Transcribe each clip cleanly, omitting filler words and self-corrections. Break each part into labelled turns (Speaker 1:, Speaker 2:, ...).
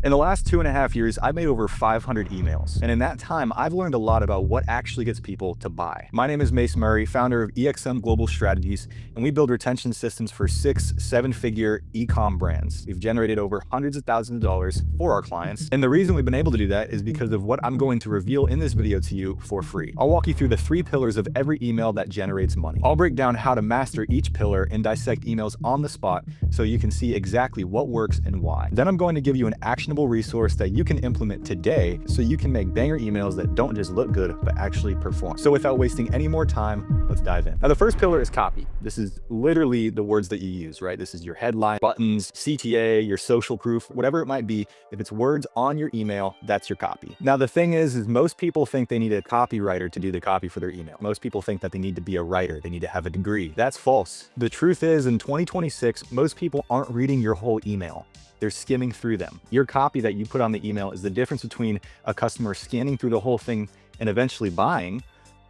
Speaker 1: In the last 2.5 years, I've made over 500 emails. And in that time, I've learned a lot about what actually gets people to buy. My name is Mace Murray, founder of EXM Global Strategies, and we build retention systems for 6-7-figure e-com brands. We've generated over hundreds of thousands of dollars for our clients. And the reason we've been able to do that is because of what I'm going to reveal in this video to you for free. I'll walk you through the 3 pillars of every email that generates money. I'll break down how to master each pillar and dissect emails on the spot so you can see exactly what works and why. Then I'm going to give you an actionable resource that you can implement today so you can make banger emails that don't just look good, but actually perform. So without wasting any more time, let's dive in. Now, the first pillar is copy. This is literally the words that you use, right? This is your headline, buttons, CTA, your social proof, whatever it might be. If it's words on your email, that's your copy. Now, the thing is most people think they need a copywriter to do the copy for their email. Most people think that they need to be a writer. They need to have a degree. That's false. The truth is, in 2026, most people aren't reading your whole email. They're skimming through them. Your copy that you put on the email is the difference between a customer scanning through the whole thing and eventually buying,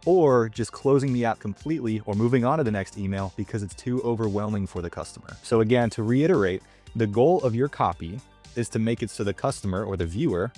Speaker 1: or just closing the app completely or moving on to the next email because it's too overwhelming for the customer. So again, to reiterate, the goal of your copy is to make it so the customer or the viewer,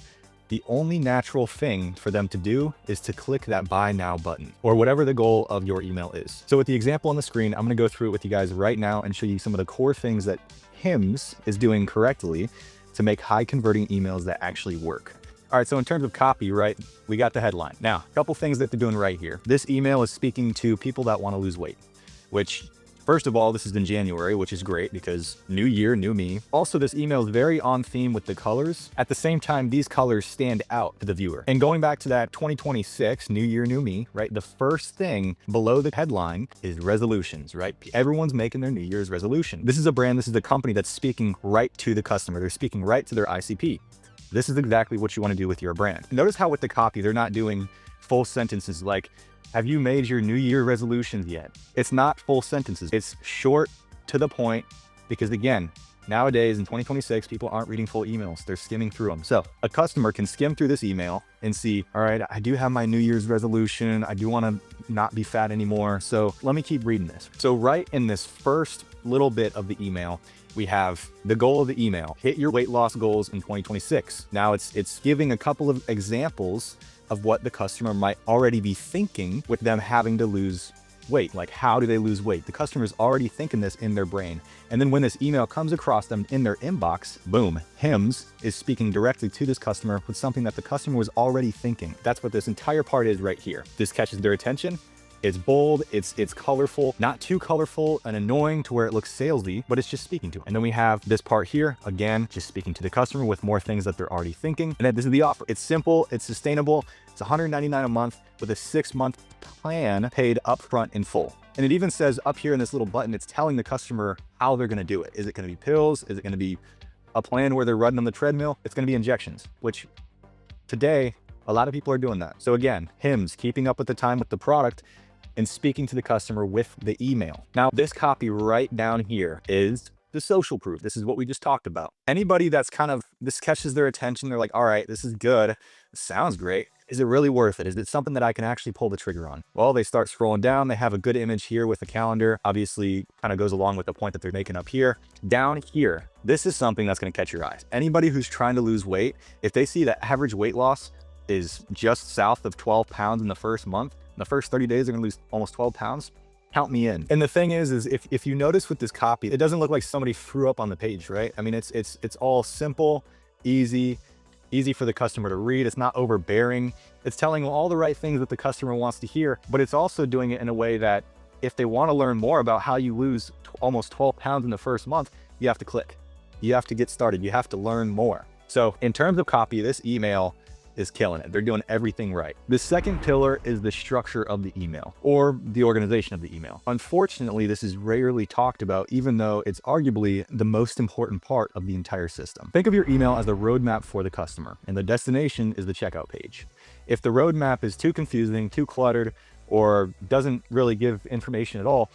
Speaker 1: the only natural thing for them to do is to click that buy now button or whatever the goal of your email is. So with the example on the screen, I'm going to go through it with you guys right now and show you some of the core things that HIMS is doing correctly to make high converting emails that actually work. All right, so in terms of copy, right, we got the headline. Now, a couple things that they're doing right here. This email is speaking to people that want to lose weight, which first of all, this is in January, which is great because new year, new me. Also, this email is very on theme with the colors. At the same time, these colors stand out to the viewer. And going back to that 2026, new year, new me, right? The first thing below the headline is resolutions, right? Everyone's making their New Year's resolution. This is a brand, this is a company that's speaking right to the customer. They're speaking right to their ICP. This is exactly what you want to do with your brand. Notice how with the copy, they're not doing full sentences like, have you made your New Year resolutions yet? It's not full sentences. It's short to the point because again, nowadays in 2026, people aren't reading full emails. They're skimming through them. So a customer can skim through this email and see, all right, I do have my New Year's resolution. I do want to not be fat anymore. So let me keep reading this. So right in this first little bit of the email, we have the goal of the email, hit your weight loss goals in 2026. Now it's giving a couple of examples of what the customer might already be thinking with them having to lose weight. Like, how do they lose weight? The customer is already thinking this in their brain. And then when this email comes across them in their inbox, boom, HIMS is speaking directly to this customer with something that the customer was already thinking. That's what this entire part is right here. This catches their attention. It's bold, it's colorful, not too colorful and annoying to where it looks salesy, but it's just speaking to them. And then we have this part here, again, just speaking to the customer with more things that they're already thinking. And then this is the offer. It's simple, it's sustainable. It's $199 a month with a 6-month plan paid upfront in full. And it even says up here in this little button, it's telling the customer how they're gonna do it. Is it gonna be pills? Is it gonna be a plan where they're running on the treadmill? It's gonna be injections, which today, a lot of people are doing that. So again, HIMS, keeping up with the time with the product, and speaking to the customer with the email. Now, this copy right down here is the social proof. This is what we just talked about. Anybody that's this catches their attention, they're like, all right, this is good. This sounds great. Is it really worth it? Is it something that I can actually pull the trigger on? Well, they start scrolling down. They have a good image here with a calendar. Obviously, kind of goes along with the point that they're making up here. Down here, this is something that's going to catch your eyes. Anybody who's trying to lose weight, if they see that average weight loss is just south of 12 pounds in the first month, in the first 30 days, they're gonna lose almost 12 pounds. Count me in. And the thing is if you notice with this copy, it doesn't look like somebody threw up on the page, right? I mean, it's all simple, easy for the customer to read. It's not overbearing. It's telling all the right things that the customer wants to hear, but it's also doing it in a way that if they want to learn more about how you lose almost 12 pounds in the first month, you have to click. You have to get started. You have to learn more. So in terms of copy, this email is killing it. They're doing everything right. The second pillar is the structure of the email or the organization of the email. Unfortunately, this is rarely talked about, even though it's arguably the most important part of the entire system. Think of your email as the roadmap for the customer, and the destination is the checkout page. If the roadmap is too confusing, too cluttered, or doesn't really give information at all,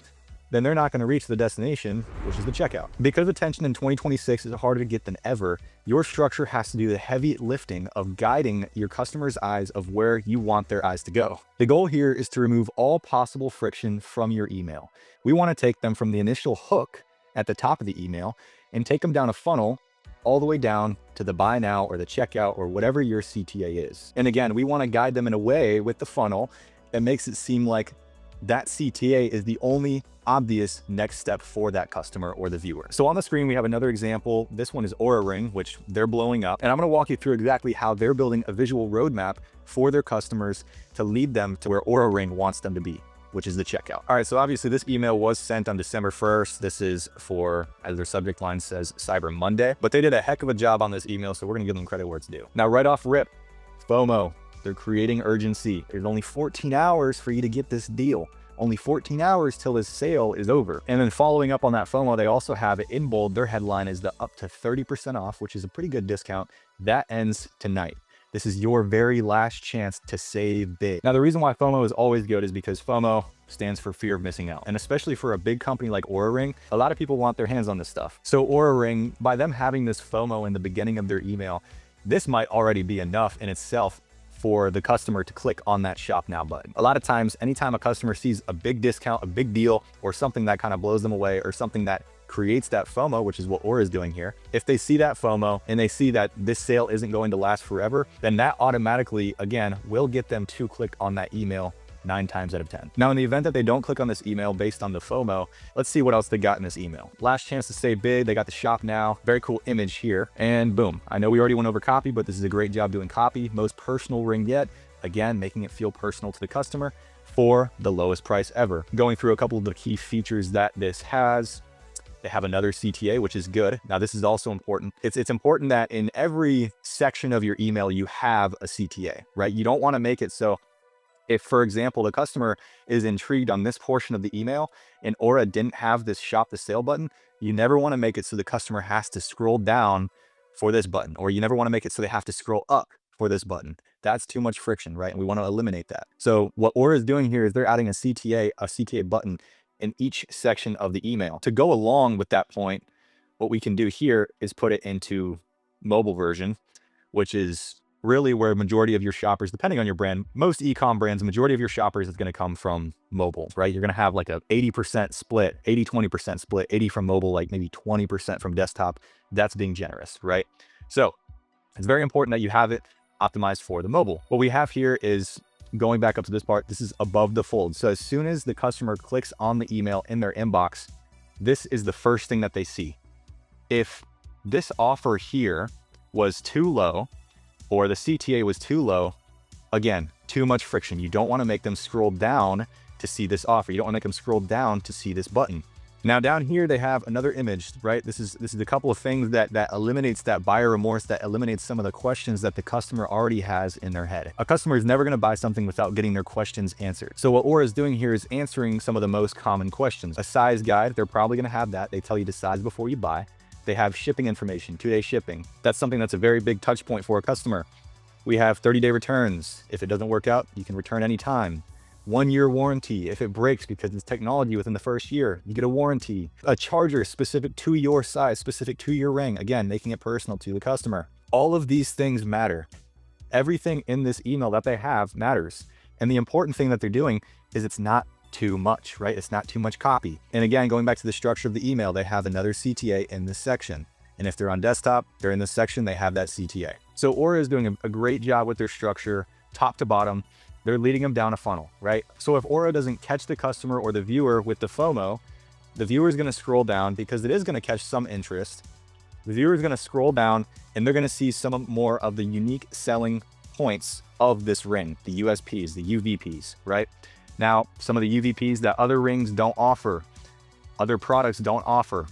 Speaker 1: then they're not going to reach the destination, which is the checkout. Because attention in 2026 is harder to get than ever, your structure has to do the heavy lifting of guiding your customers' eyes of where you want their eyes to go. The goal here is to remove all possible friction from your email. We want to take them from the initial hook at the top of the email and take them down a funnel all the way down to the buy now or the checkout or whatever your CTA is. And again, we want to guide them in a way with the funnel that makes it seem like that CTA is the only obvious next step for that customer or the viewer. So on the screen, we have another example. This one is Oura Ring, which they're blowing up. And I'm going to walk you through exactly how they're building a visual roadmap for their customers to lead them to where Oura Ring wants them to be, which is the checkout. All right, so obviously this email was sent on December 1st. This is for, as their subject line says, Cyber Monday, but they did a heck of a job on this email, so we're gonna give them credit where it's due. Now, right off rip, FOMO, they're creating urgency. There's only 14 hours for you to get this deal. Only 14 hours till this sale is over. And then following up on that FOMO, they also have it in bold. Their headline is the up to 30% off, which is a pretty good discount. That ends tonight. This is your very last chance to save big. Now, the reason why FOMO is always good is because FOMO stands for fear of missing out. And especially for a big company like Oura Ring, a lot of people want their hands on this stuff. So Oura Ring, by them having this FOMO in the beginning of their email, this might already be enough in itself for the customer to click on that shop now button. A lot of times, anytime a customer sees a big discount, a big deal, or something that kind of blows them away, or something that creates that FOMO, which is what Oura is doing here. If they see that FOMO and they see that this sale isn't going to last forever, then that automatically, again, will get them to click on that email 9 times out of 10. Now, in the event that they don't click on this email based on the FOMO, let's see what else they got in this email. Last chance to save big. They got the shop now. Very cool image here. And boom. I know we already went over copy, but this is a great job doing copy. Most personal ring yet. Again, making it feel personal to the customer for the lowest price ever. Going through a couple of the key features that this has. They have another CTA, which is good. Now, this is also important. It's important that in every section of your email, you have a CTA, right? You don't want to make it so if, for example, the customer is intrigued on this portion of the email and Oura didn't have this shop the sale button, you never want to make it so the customer has to scroll down for this button, or you never want to make it so they have to scroll up for this button. That's too much friction, right? And we want to eliminate that. So what Oura is doing here is they're adding a CTA button in each section of the email. To go along with that point, what we can do here is put it into mobile version, which is really where majority of your shoppers, depending on your brand, most e-com brands, majority of your shoppers is going to come from mobile, right? You're going to have like a 80% split, 20% split, 80 from mobile, like maybe 20% from desktop. That's being generous, right? So it's very important that you have it optimized for the mobile. What we have here is going back up to this part. This is above the fold. So as soon as the customer clicks on the email in their inbox, this is the first thing that they see. If this offer here was too low, or the CTA was too low, again, too much friction. You don't want to make them scroll down to see this offer. You don't want to make them scroll down to see this button. Now down here, they have another image, right? This is a couple of things that eliminates that buyer remorse, that eliminates some of the questions that the customer already has in their head. A customer is never going to buy something without getting their questions answered. So what Oura is doing here is answering some of the most common questions. A size guide, they're probably going to have that. They tell you the size before you buy. They have shipping information, 2-day shipping. That's something that's a very big touch point for a customer. We have 30-day returns. If it doesn't work out, you can return anytime. 1-year warranty. If it breaks because it's technology within the first year, you get a warranty. A charger specific to your size, specific to your ring. Again, making it personal to the customer. All of these things matter. Everything in this email that they have matters. And the important thing that they're doing is it's not too much, right? It's not too much copy. And again, going back to the structure of the email, they have another CTA in this section. And if they're on desktop, they're in this section, they have that CTA. So Oura is doing a great job with their structure, top to bottom. They're leading them down a funnel, right? So if Oura doesn't catch the customer or the viewer with the FOMO, the viewer is going to scroll down because it is going to catch some interest. The viewer is going to scroll down and they're going to see some more of the unique selling points of this ring, the USPs, the UVPs, right? Now, some of the UVPs that other rings don't offer, other products don't offer,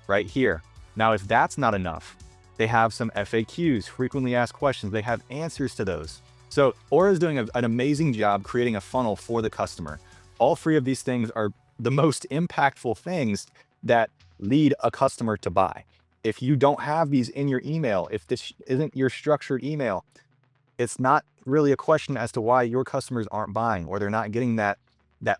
Speaker 1: right here. Now, if that's not enough, they have some FAQs, frequently asked questions. They have answers to those. So Oura is doing an amazing job creating a funnel for the customer. All 3 of these things are the most impactful things that lead a customer to buy. If you don't have these in your email, if this isn't your structured email, it's not really a question as to why your customers aren't buying or they're not getting that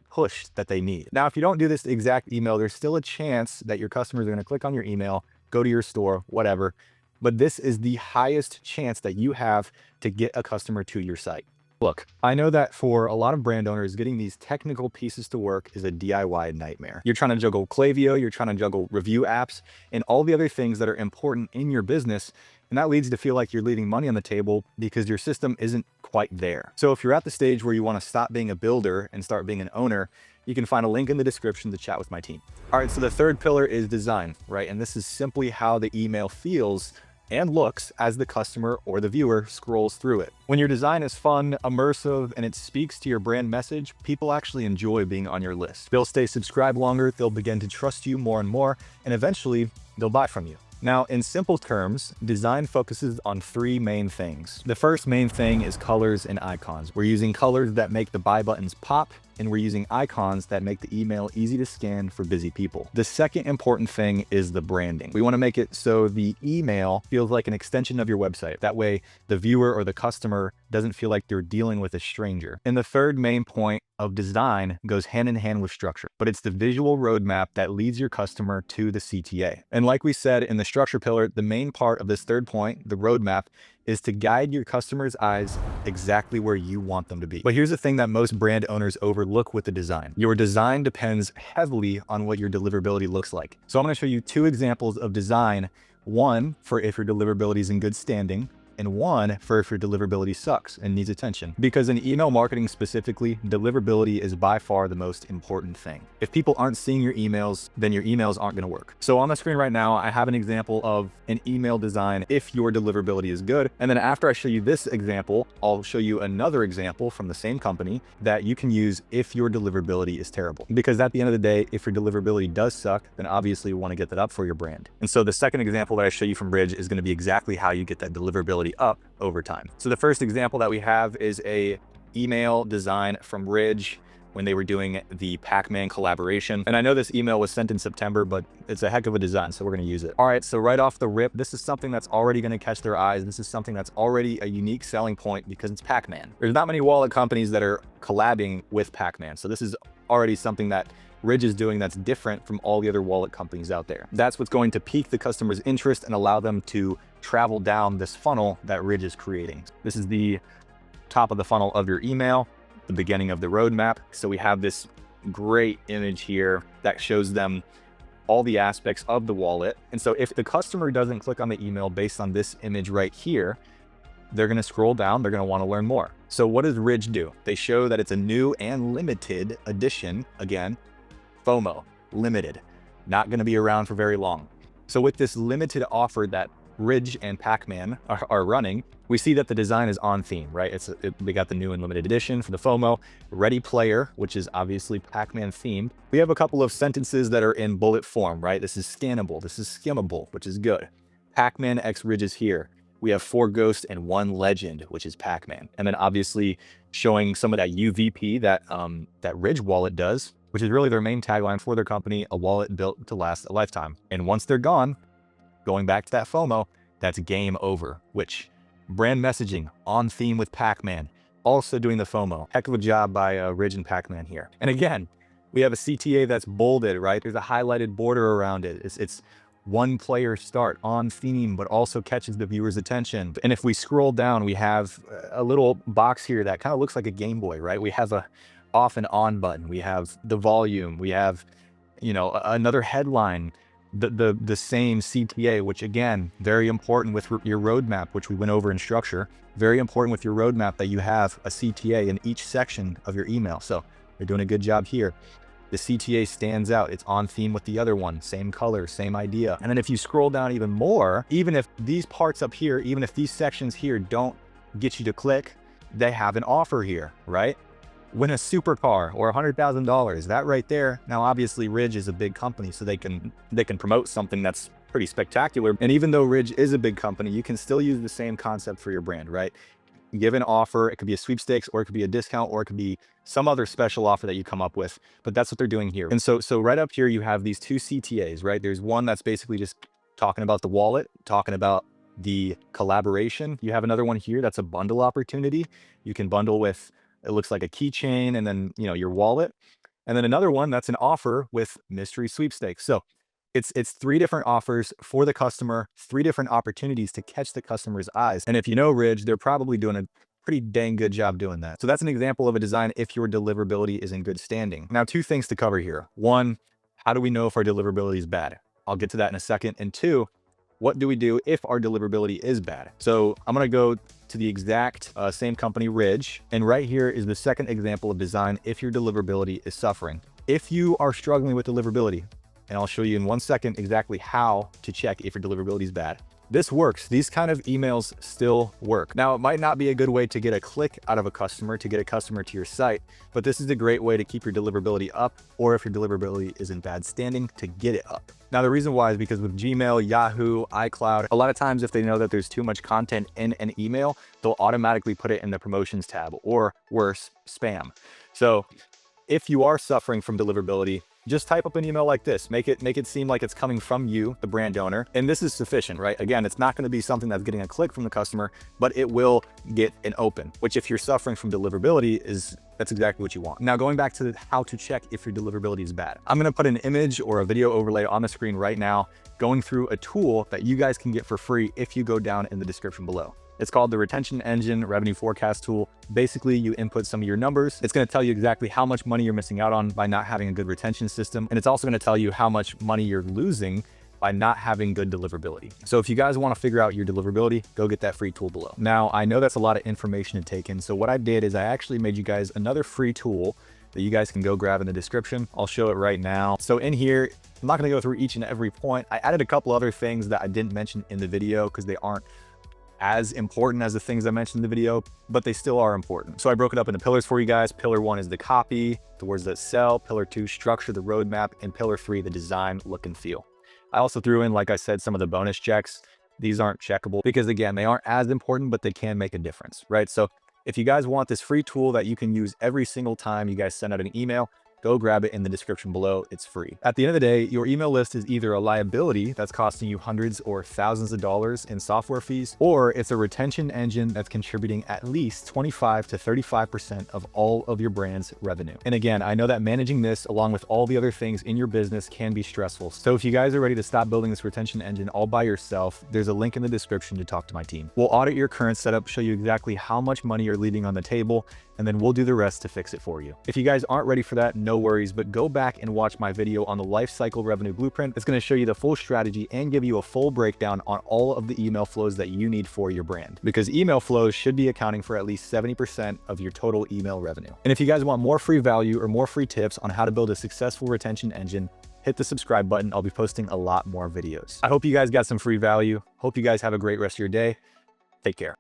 Speaker 1: push that they need. Now, if you don't do this exact email, there's still a chance that your customers are going to click on your email, go to your store, whatever. But this is the highest chance that you have to get a customer to your site. Look, I know that for a lot of brand owners, getting these technical pieces to work is a DIY nightmare. You're trying to juggle Klaviyo, you're trying to juggle review apps, and all the other things that are important in your business. And that leads you to feel like you're leaving money on the table because your system isn't quite there. So if you're at the stage where you want to stop being a builder and start being an owner, you can find a link in the description to chat with my team. All right, so the third pillar is design, right? And this is simply how the email feels and looks as the customer or the viewer scrolls through it. When your design is fun, immersive, and it speaks to your brand message, people actually enjoy being on your list. They'll stay subscribed longer, they'll begin to trust you more and more, and eventually they'll buy from you. Now, in simple terms, design focuses on three main things. The first main thing is colors and icons. We're using colors that make the buy buttons pop, and we're using icons that make the email easy to scan for busy people. The second important thing is the branding. We want to make it so the email feels like an extension of your website. That way, the viewer or the customer doesn't feel like they're dealing with a stranger. And the third main point of design goes hand in hand with structure, but it's the visual roadmap that leads your customer to the CTA. And like we said in the structure pillar, the main part of this third point, the roadmap, is to guide your customer's eyes exactly where you want them to be. But here's the thing that most brand owners overlook with the design. Your design depends heavily on what your deliverability looks like. So I'm going to show you two examples of design, one for if your deliverability is in good standing, and one for if your deliverability sucks and needs attention. Because in email marketing specifically, deliverability is by far the most important thing. If people aren't seeing your emails, then your emails aren't gonna work. So on the screen right now, I have an example of an email design if your deliverability is good. And then after I show you this example, I'll show you another example from the same company that you can use if your deliverability is terrible. Because at the end of the day, if your deliverability does suck, then obviously you wanna get that up for your brand. And so the second example that I show you from Bridge is gonna be exactly how you get that deliverability up over time. So the first example that we have is a email design from Ridge when they were doing the Pac-Man collaboration. And I know this email was sent in September, but it's a heck of a design, so we're gonna use it. All right, so right off the rip, this is something that's already gonna catch their eyes. This is something that's already a unique selling point because it's Pac-Man. There's not many wallet companies that are collabing with Pac-Man. So this is already something that Ridge is doing that's different from all the other wallet companies out there. That's what's going to pique the customer's interest and allow them to travel down this funnel that Ridge is creating. This is the top of the funnel of your email, the beginning of the roadmap. So we have this great image here that shows them all the aspects of the wallet. And so if the customer doesn't click on the email based on this image right here, they're going to scroll down, they're going to want to learn more. So what does Ridge do? They show that it's a new and limited edition. Again, FOMO, limited, not going to be around for very long. So with this limited offer that Ridge and Pac-Man are running, we see that the design is on theme, right? We got the new and limited edition for the FOMO, Ready Player, which is obviously Pac-Man themed. We have a couple of sentences that are in bullet form, right? This is scannable, this is skimmable, which is good. Pac-Man X Ridge is here. We have 4 ghosts and 1 legend, which is Pac-Man. And then obviously showing some of that UVP that Ridge wallet does, which is really their main tagline for their company, a wallet built to last a lifetime. And once they're gone, going back to that FOMO, that's game over, which brand messaging on theme with Pac-Man, also doing the FOMO. Heck of a job by Ridge and Pac-Man here. And again, we have a CTA that's bolded, right? There's a highlighted border around it. It's one player start on theme, but also catches the viewer's attention. And if we scroll down, we have a little box here that kind of looks like a Game Boy, right? We have a off and on button. We have the volume. We have, another headline, the same CTA, which again, very important with your roadmap, which we went over in structure. Very important with your roadmap that you have a CTA in each section of your email. So you're doing a good job here. The CTA stands out. It's on theme with the other one. Same color, same idea. And then if you scroll down even more, even if these parts up here, even if these sections here don't get you to click, they have an offer here, right? Win a supercar or $100,000. That right there. Now, obviously, Ridge is a big company, so they can promote something that's pretty spectacular. And even though Ridge is a big company, you can still use the same concept for your brand, right? Give an offer. It could be a sweepstakes, or it could be a discount, or it could be some other special offer that you come up with. But that's what they're doing here. And so right up here, you have these 2 CTAs, right? There's one that's basically just talking about the wallet, talking about the collaboration. You have another one here that's a bundle opportunity. You can bundle with, it looks like a keychain, and then your wallet. And then another one that's an offer with mystery sweepstakes. So it's 3 different offers for the customer, 3 different opportunities to catch the customer's eyes. And if you know Ridge, they're probably doing a pretty dang good job doing that. So that's an example of a design if your deliverability is in good standing. Now, two things to cover here. One, how do we know if our deliverability is bad? I'll get to that in a second. And two, what do we do if our deliverability is bad? So I'm gonna go to the exact same company, Ridge. And right here is the second example of design if your deliverability is suffering. If you are struggling with deliverability, and I'll show you in 1 second exactly how to check if your deliverability is bad. This works. These kind of emails still work. Now, it might not be a good way to get a click out of a customer, to get a customer to your site, but this is a great way to keep your deliverability up, or if your deliverability is in bad standing, to get it up. Now, the reason why is because with Gmail, Yahoo, iCloud, a lot of times if they know that there's too much content in an email, they'll automatically put it in the promotions tab, or worse, spam. So if you are suffering from deliverability, just type up an email like this. Make it seem like it's coming from you, the brand owner. And this is sufficient, right? Again, it's not going to be something that's getting a click from the customer, but it will get an open, which if you're suffering from deliverability that's exactly what you want. Now, going back to how to check if your deliverability is bad. I'm going to put an image or a video overlay on the screen right now, going through a tool that you guys can get for free if you go down in the description below. It's called the Retention Engine Revenue Forecast Tool. Basically, you input some of your numbers. It's going to tell you exactly how much money you're missing out on by not having a good retention system. And it's also going to tell you how much money you're losing by not having good deliverability. So if you guys want to figure out your deliverability, go get that free tool below. Now, I know that's a lot of information to take in. So what I did is I actually made you guys another free tool that you guys can go grab in the description. I'll show it right now. So in here, I'm not going to go through each and every point. I added a couple other things that I didn't mention in the video because they aren't as important as the things I mentioned in the video, but they still are important. So I broke it up into pillars for you guys. Pillar 1 is the copy, the words that sell. Pillar 2, structure, the roadmap. And pillar 3, the design, look, and feel. I also threw in, like I said, some of the bonus checks. These aren't checkable because, again, they aren't as important, but they can make a difference, right? So if you guys want this free tool that you can use every single time you guys send out an email, go grab it in the description below. It's free. At the end of the day, your email list is either a liability that's costing you hundreds or thousands of dollars in software fees, or it's a retention engine that's contributing at least 25 to 35% of all of your brand's revenue. And again, I know that managing this along with all the other things in your business can be stressful. So if you guys are ready to stop building this retention engine all by yourself, there's a link in the description to talk to my team. We'll audit your current setup, show you exactly how much money you're leaving on the table, and then we'll do the rest to fix it for you. If you guys aren't ready for that, no worries, but go back and watch my video on the Lifecycle Revenue Blueprint. It's going to show you the full strategy and give you a full breakdown on all of the email flows that you need for your brand, because email flows should be accounting for at least 70% of your total email revenue. And if you guys want more free value or more free tips on how to build a successful retention engine, hit the subscribe button. I'll be posting a lot more videos. I hope you guys got some free value. Hope you guys have a great rest of your day. Take care.